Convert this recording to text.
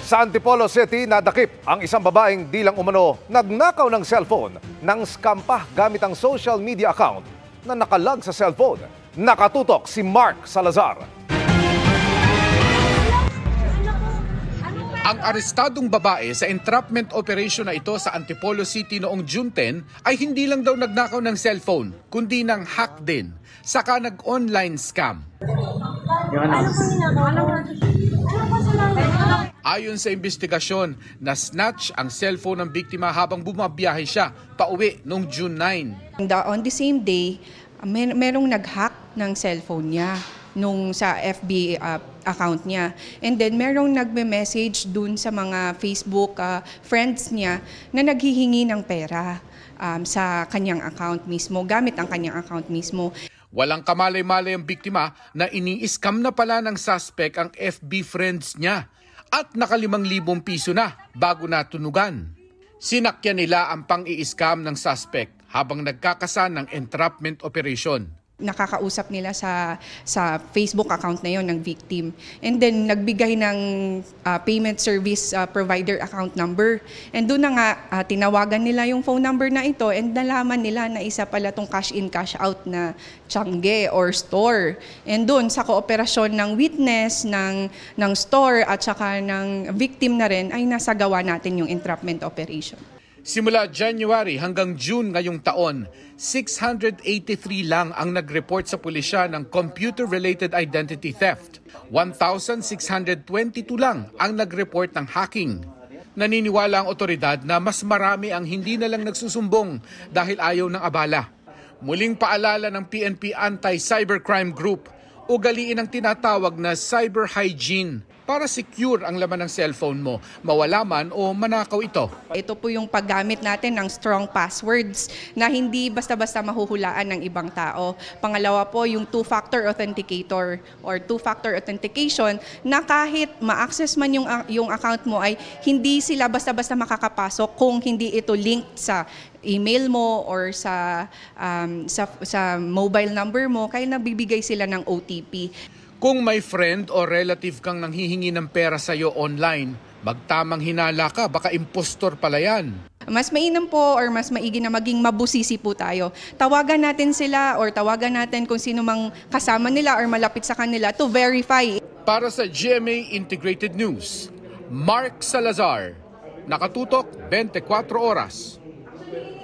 Sa Antipolo City, nadakip ang isang babaeng dilang umano nagnakaw ng cellphone ng scam pa gamit ang social media account na nakalag sa cellphone. Nakatutok si Mark Salazar. Ang arestadong babae sa entrapment operation na ito sa Antipolo City noong June 10 ay hindi lang daw nagnakaw ng cellphone, kundi ng hack din, saka nag-online scam. Ayon sa investigasyon, na-snatch ang cellphone ng biktima habang bumabiyahe siya pauwi noong June 9. On the same day, merong nag-hack ng cellphone niya nung sa FB account niya. And then merong nagme-message dun sa mga Facebook friends niya na naghihingi ng pera sa kanyang account mismo, gamit ang kanyang account mismo. Walang kamalay-malay ang biktima na ini-scam na pala ng suspect ang FB friends niya at naka 5,000 piso na bago natunugan. Sinakyan nila ang pang-i-scam ng suspect habang nagkakasan ng entrapment operation. Nakakausap nila sa Facebook account na yon ng victim. And then nagbigay ng payment service provider account number. And doon na nga tinawagan nila yung phone number na ito and nalaman nila na isa pala tong cash in cash out na tiyangge or store. And doon sa kooperasyon ng witness ng store at saka ng victim na rin ay nasagawa natin yung entrapment operation. Simula January hanggang June ngayong taon, 683 lang ang nag-report sa pulisya ng computer-related identity theft. 1,622 lang ang nag-report ng hacking. Naniniwala ang otoridad na mas marami ang hindi na lang nagsusumbong dahil ayaw ng abala. Muling paalala ng PNP Anti-Cybercrime Group, ugaliin ang tinatawag na cyber hygiene para secure ang laman ng cellphone mo, mawala man o manakaw ito. Ito po yung paggamit natin ng strong passwords na hindi basta-basta mahuhulaan ng ibang tao. Pangalawa po yung two-factor authenticator or two-factor authentication na kahit ma-access man yung account mo ay hindi sila basta-basta makakapasok kung hindi ito linked sa email mo or sa mobile number mo, kaya nabibigay sila ng OTP. Kung may friend o relative kang nanghihingi ng pera sa iyo online, magtamang hinala ka, baka impostor pala yan. Mas mainam po or mas maigi na maging mabusisi po tayo. Tawagan natin sila or tawagan natin kung sino mang kasama nila or malapit sa kanila to verify. Para sa GMA Integrated News, Mark Salazar, nakatutok 24 oras.